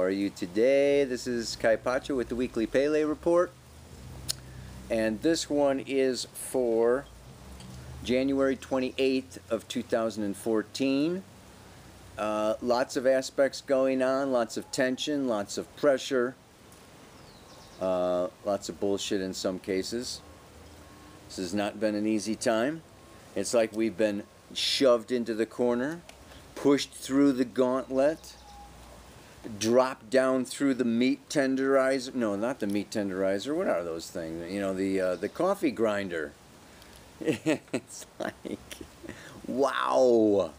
are you today? This is Kai Pacha with the Weekly Pele Report. And this one is for January 28th of 2014. Lots of aspects going on, lots of tension, lots of pressure, lots of bullshit in some cases. This has not been an easy time. It's like we've been shoved into the corner, pushed through the gauntlet, dropped down through the meat tenderizer. No, not the meat tenderizer. What are those things? You know, the coffee grinder. It's like, wow.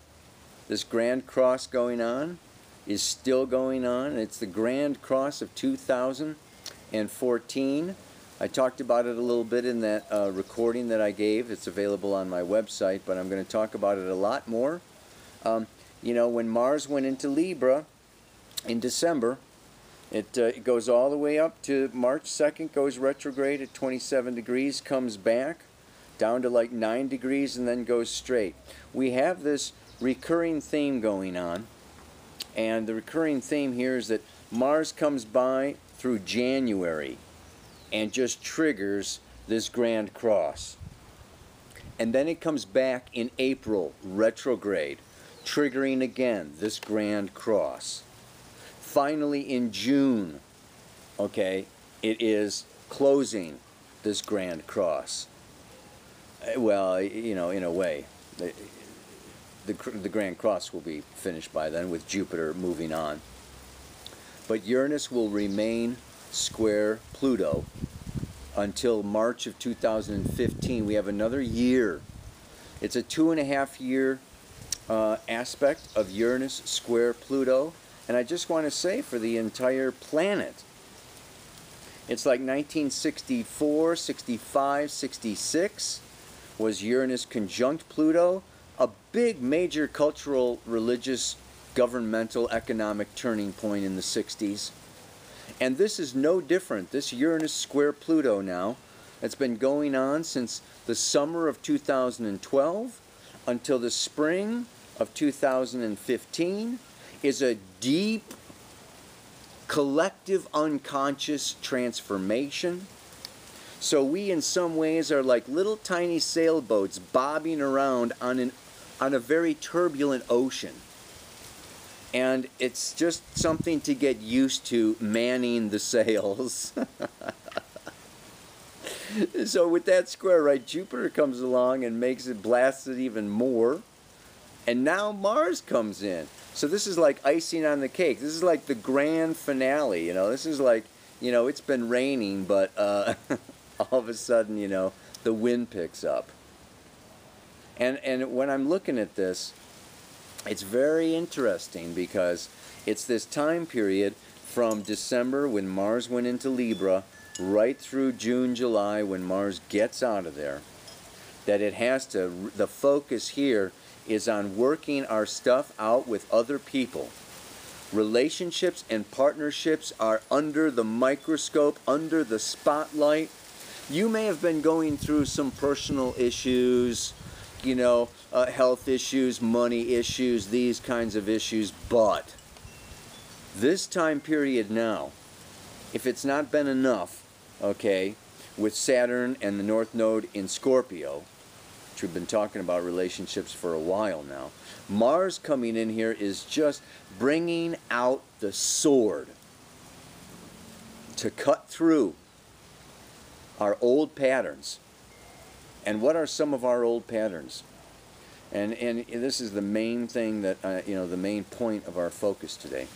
This Grand Cross going on is still going on. It's the Grand Cross of 2014. I talked about it a little bit in that recording that I gave. It's available on my website, but I'm going to talk about it a lot more. You know, when Mars went into Libra in December, it goes all the way up to March 2nd, goes retrograde at 27 degrees, comes back down to like 9 degrees, and then goes straight. We have this recurring theme going on, and the recurring theme here is that Mars comes by through January and just triggers this Grand Cross. And then it comes back in April, retrograde, triggering again this Grand Cross. Finally in June, okay, it is closing this Grand Cross. Well, you know, in a way, the Grand Cross will be finished by then with Jupiter moving on. But Uranus will remain square Pluto until March of 2015. We have another year. It's a 2.5 year aspect of Uranus square Pluto. And I just want to say, for the entire planet, it's like 1964, 65, 66 was Uranus conjunct Pluto, a big major cultural, religious, governmental, economic turning point in the 60s. And this is no different. This Uranus square Pluto now, it's been going on since the summer of 2012 until the spring of 2015, is a deep collective unconscious transformation. So we in some ways are like little tiny sailboats bobbing around on a very turbulent ocean. And it's just something to get used to, manning the sails. So with that square, right, Jupiter comes along and makes it, blasts it even more. And now Mars comes in. So this is like icing on the cake. This is like the grand finale, you know. This is like, you know, it's been raining, but all of a sudden, you know, the wind picks up. And when I'm looking at this, it's very interesting because it's this time period from December when Mars went into Libra right through June, July when Mars gets out of there, that it has to, the focus here is on working our stuff out with other people. Relationships and partnerships are under the microscope, under the spotlight. You may have been going through some personal issues, you know, health issues, money issues, these kinds of issues, but this time period now, if it's not been enough, okay, with Saturn and the North Node in Scorpio, which we've been talking about relationships for a while now, Mars coming in here is just bringing out the sword to cut through our old patterns. And what are some of our old patterns? And this is the main thing that, you know, the main point of our focus today.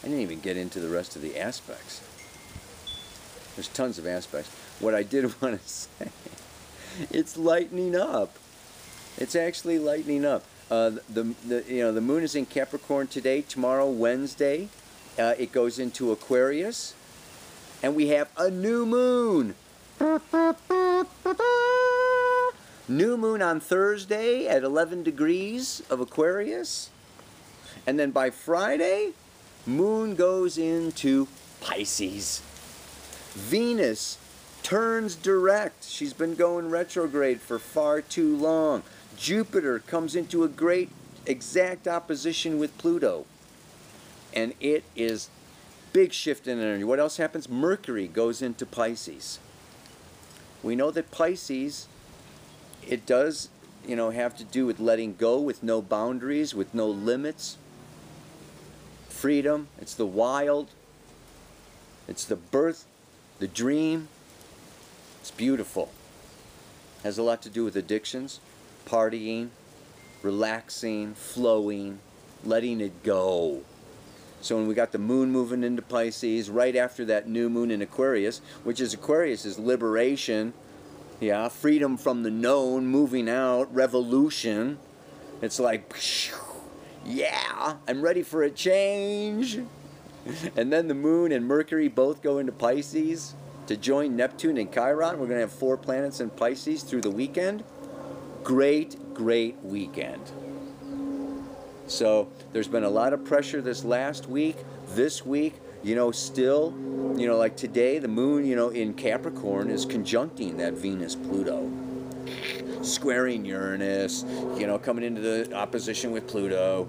I didn't even get into the rest of the aspects. There's tons of aspects. What I did want to say, it's lightening up. It's actually lightening up. You know, the moon is in Capricorn today. Tomorrow, Wednesday, it goes into Aquarius, and we have a new moon. New moon on Thursday at 11 degrees of Aquarius, and then by Friday, moon goes into Pisces. Venus turns direct. She's been going retrograde for far too long. Jupiter comes into a great exact opposition with Pluto. And it is big shift in energy. What else happens? Mercury goes into Pisces. We know that Pisces, it does, you know, have to do with letting go, with no boundaries, with no limits. Freedom, it's the wild, it's the birth, the dream. It's beautiful. Has a lot to do with addictions, partying, relaxing, flowing, letting it go. So when we got the moon moving into Pisces, right after that new moon in Aquarius, which is Aquarius is liberation, yeah, freedom from the known, moving out, revolution. It's like, yeah, I'm ready for a change. And then the moon and Mercury both go into Pisces to join Neptune and Chiron. We're going to have 4 planets in Pisces through the weekend. Great, great weekend. So there's been a lot of pressure this last week. This week, you know, still, you know, like today, the moon, you know, in Capricorn is conjuncting that Venus-Pluto. Squaring Uranus, you know, coming into the opposition with Pluto.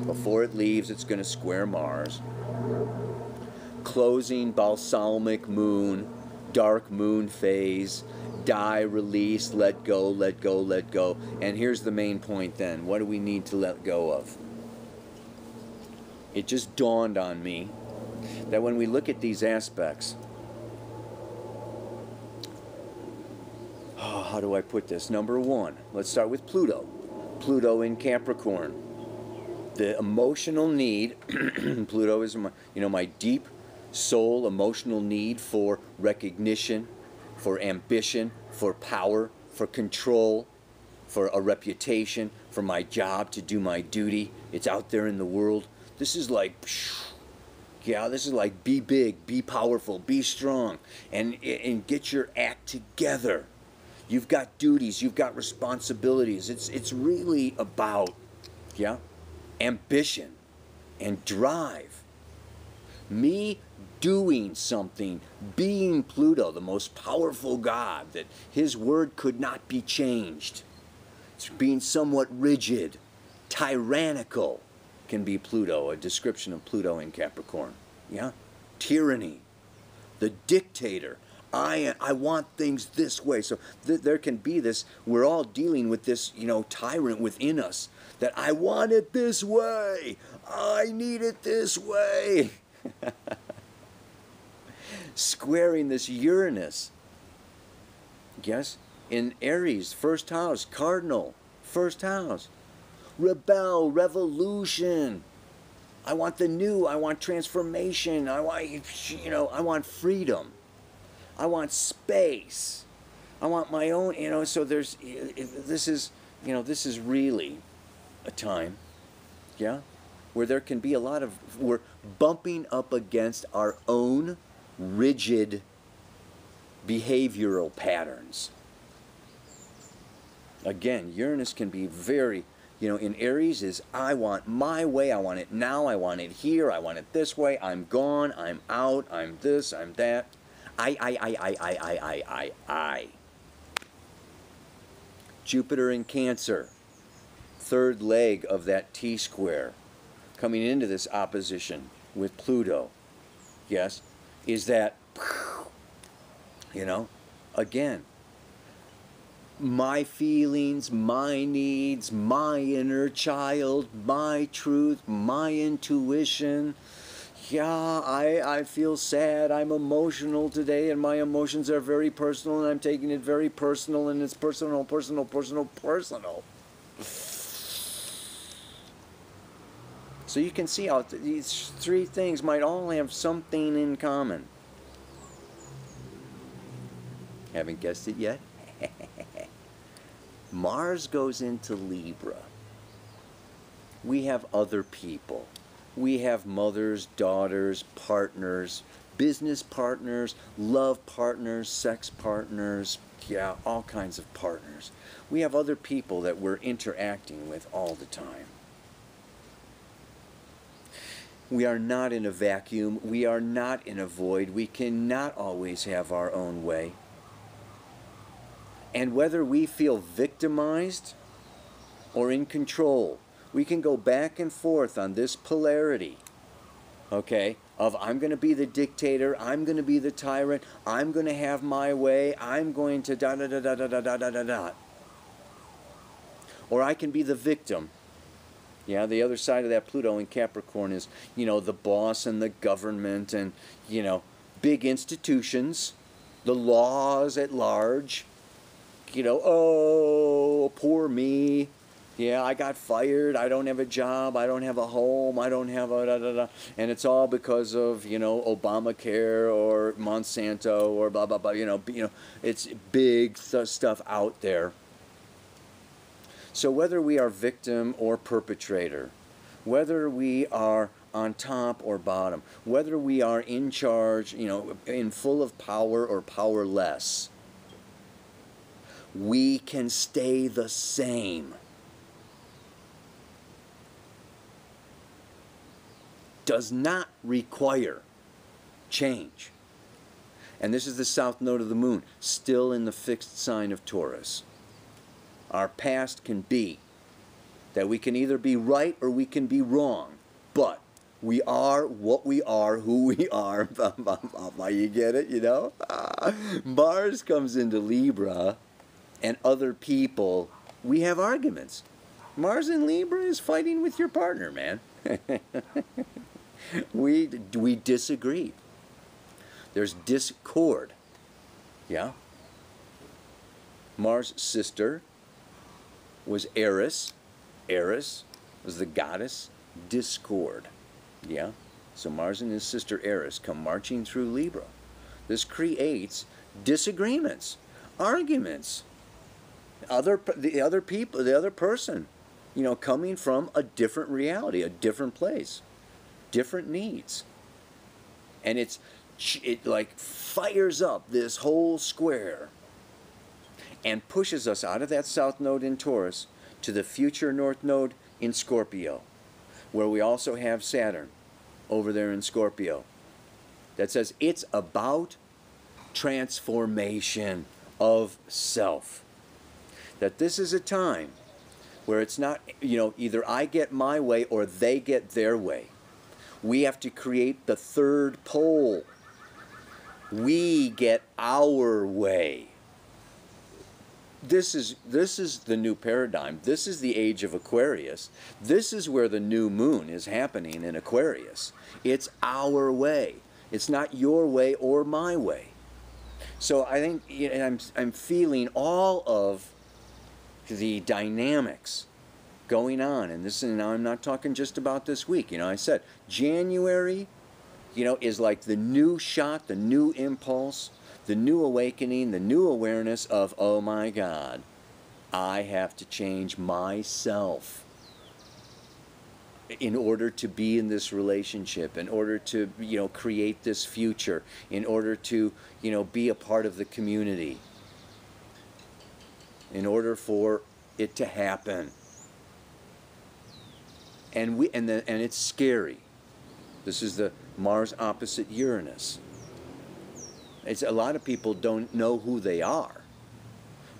Before it leaves, it's going to square Mars. Closing balsamic moon, dark moon phase. Die, release, let go, let go, let go. And here's the main point then. What do we need to let go of? It just dawned on me that when we look at these aspects, how do I put this? Number 1, let's start with Pluto. Pluto in Capricorn. The emotional need, Pluto is my, you know, my deep soul emotional need for recognition, for ambition, for power, for control, for a reputation, for my job, to do my duty. It's out there in the world. This is like, yeah, this is like be big, be powerful, be strong, and get your act together. You've got duties, you've got responsibilities. It's really about, yeah, ambition and drive. Me doing something, being Pluto, the most powerful god, that his word could not be changed. It's being somewhat rigid, tyrannical, can be Pluto, a description of Pluto in Capricorn. Yeah? Tyranny. The dictator. I want things this way. So there can be this, we're all dealing with this, you know, tyrant within us, that I want it this way. I need it this way. Squaring this Uranus. Yes? In Aries, first house, cardinal, first house. Rebel, revolution. I want the new, I want transformation, I want, you know, I want freedom. I want space. I want my own, you know, so there's, this is, you know, this is really a time, yeah, where there can be a lot of, we're bumping up against our own rigid behavioral patterns. Again, Uranus can be very, you know, in Aries is I want my way, I want it now, I want it here, I want it this way, I'm gone, I'm out, I'm this, I'm that. I. Jupiter in Cancer, third leg of that T-square, coming into this opposition with Pluto, yes, is that, you know, again, my feelings, my needs, my inner child, my truth, my intuition. Yeah, I feel sad, I'm emotional today, and my emotions are very personal, and I'm taking it very personal, and it's personal. So you can see how these 3 things might all have something in common. Haven't guessed it yet? Mars goes into Libra. We have other people. We have mothers, daughters, partners, business partners, love partners, sex partners, yeah, all kinds of partners. We have other people that we're interacting with all the time. We are not in a vacuum. We are not in a void. We cannot always have our own way. And whether we feel victimized or in control, We can go back and forth on this polarity, okay, of I'm going to be the dictator, I'm going to be the tyrant, I'm going to have my way, I'm going to da da da da da da da da da da. Or I can be the victim. Yeah, the other side of that Pluto in Capricorn is, you know, the boss and the government and, you know, big institutions, the laws at large, you know, oh, poor me. Yeah, I got fired, I don't have a job, I don't have a home, I don't have a da-da-da. And it's all because of, you know, Obamacare or Monsanto or blah, blah, blah. You know, it's big stuff out there. So whether we are victim or perpetrator, whether we are on top or bottom, whether we are in charge, you know, in full of power or powerless, we can stay the same. Does not require change. And this is the south node of the moon, still in the fixed sign of Taurus. Our past can be that we can either be right or we can be wrong, but we are what we are, who we are. You get it, you know? Mars comes into Libra, and other people, we have arguments. Mars in Libra is fighting with your partner, man. We disagree. There's discord. Yeah? Mars' sister was Eris. Eris was the goddess discord. Yeah? So Mars and his sister Eris come marching through Libra. This creates disagreements, arguments. The other people, the other person, you know, coming from a different reality, a different place, different needs. And it like fires up this whole square and pushes us out of that south node in Taurus to the future north node in Scorpio, where we also have Saturn over there in Scorpio. That says it's about transformation of self. That this is a time where it's not, you know, either I get my way or they get their way. We have to create the third pole. We get our way. This is the new paradigm. This is the age of Aquarius. This is where the new moon is happening in Aquarius. It's our way. It's not your way or my way. So I think, you know, I'm feeling all of the dynamics going on, and this, and now I'm not talking just about this week. You know, I said January, you know, is like the new shot, the new impulse, the new awakening, the new awareness of, oh my God, I have to change myself in order to be in this relationship, in order to, you know, create this future, in order to, you know, be a part of the community, in order for it to happen. And it's scary. This is the Mars opposite Uranus. It's a lot of people don't know who they are.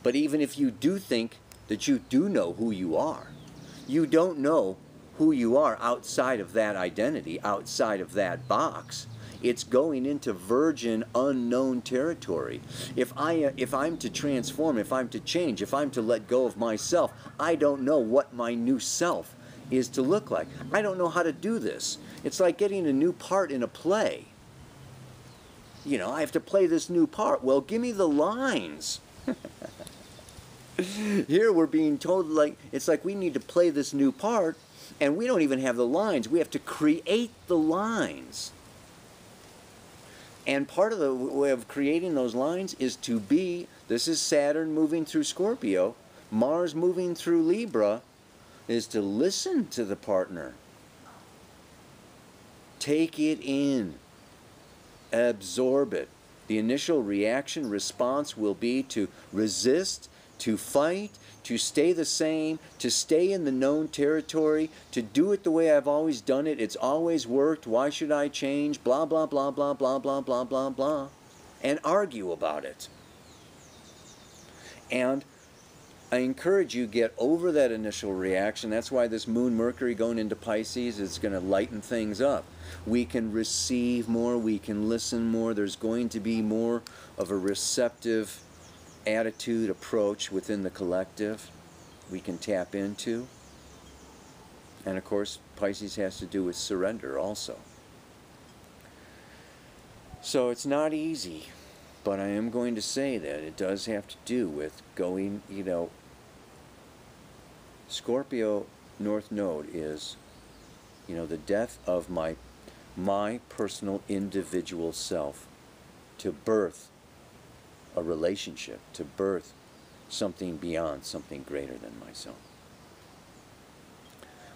But even if you do think that you do know who you are, you don't know who you are outside of that identity, outside of that box. It's going into virgin, unknown territory. If I'm to transform, if I'm to change, if I'm to let go of myself, I don't know what my new self is to look like. I don't know how to do this. It's like getting a new part in a play. You know, I have to play this new part. Well, give me the lines. Here we're being told, like, it's like we need to play this new part, and we don't even have the lines. We have to create the lines. And part of the way of creating those lines is to be, this is Saturn moving through Scorpio, Mars moving through Libra, is to listen to the partner. Take it in. Absorb it. The initial reaction response will be to resist, to fight, to stay the same, to stay in the known territory, to do it the way I've always done it. It's always worked. Why should I change? Blah, blah, blah, blah, blah, blah, blah, blah, blah. And argue about it. And I encourage you get over that initial reaction. That's why this Moon Mercury going into Pisces is going to lighten things up. We can receive more, we can listen more. There's going to be more of a receptive attitude, approach within the collective we can tap into. And of course, Pisces has to do with surrender also. So it's not easy, but I am going to say that it does have to do with going, you know, Scorpio North Node is, you know, the death of my personal individual self to birth a relationship, to birth something beyond, something greater than myself.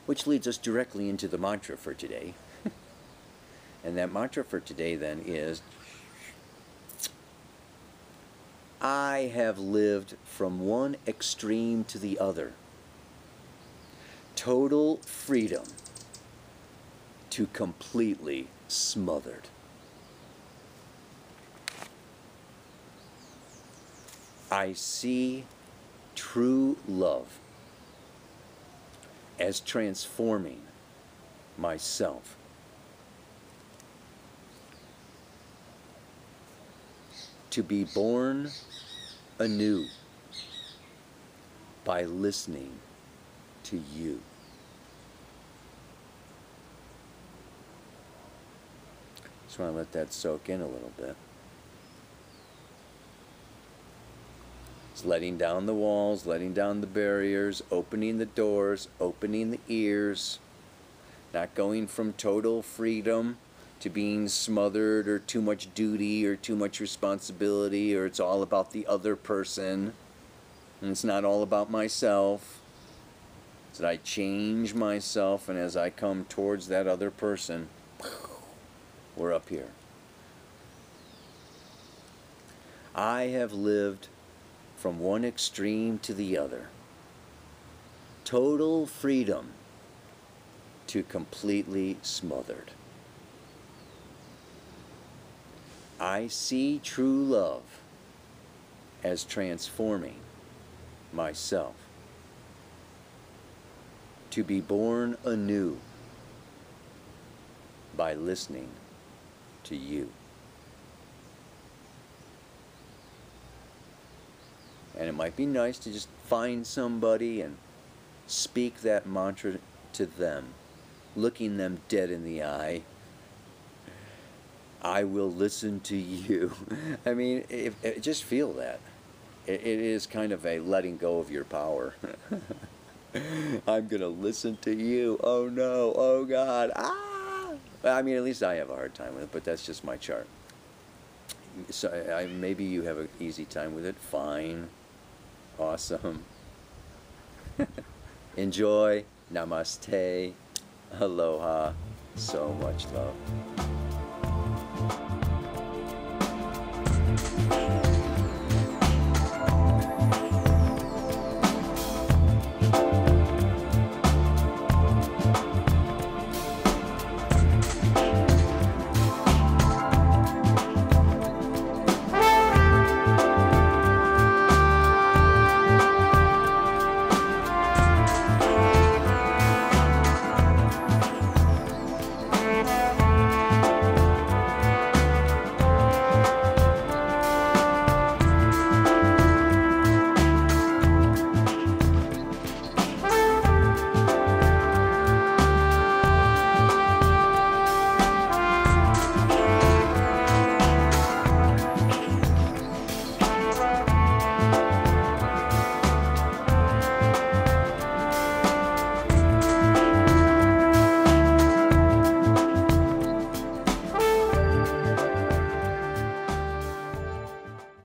Which leads us directly into the mantra for today. And that mantra for today then is, I have lived from one extreme to the other. Total freedom to completely smothered. I see true love as transforming myself. To be born anew by listening to you. Just want to let that soak in a little bit. It's letting down the walls, letting down the barriers, opening the doors, opening the ears, not going from total freedom to being smothered or too much duty or too much responsibility, or it's all about the other person and it's not all about myself. So I change myself, and as I come towards that other person, we're up here. I have lived from one extreme to the other. Total freedom to completely smothered. I see true love as transforming myself. To be born anew by listening to you. And it might be nice to just find somebody and speak that mantra to them, looking them dead in the eye. I will listen to you. I mean, just feel that. It is kind of a letting go of your power. I'm going to listen to you. Oh no, oh God, ah! I mean, at least I have a hard time with it, but that's just my chart. So maybe you have an easy time with it. Fine. Awesome. Enjoy. Namaste. Aloha. So much love.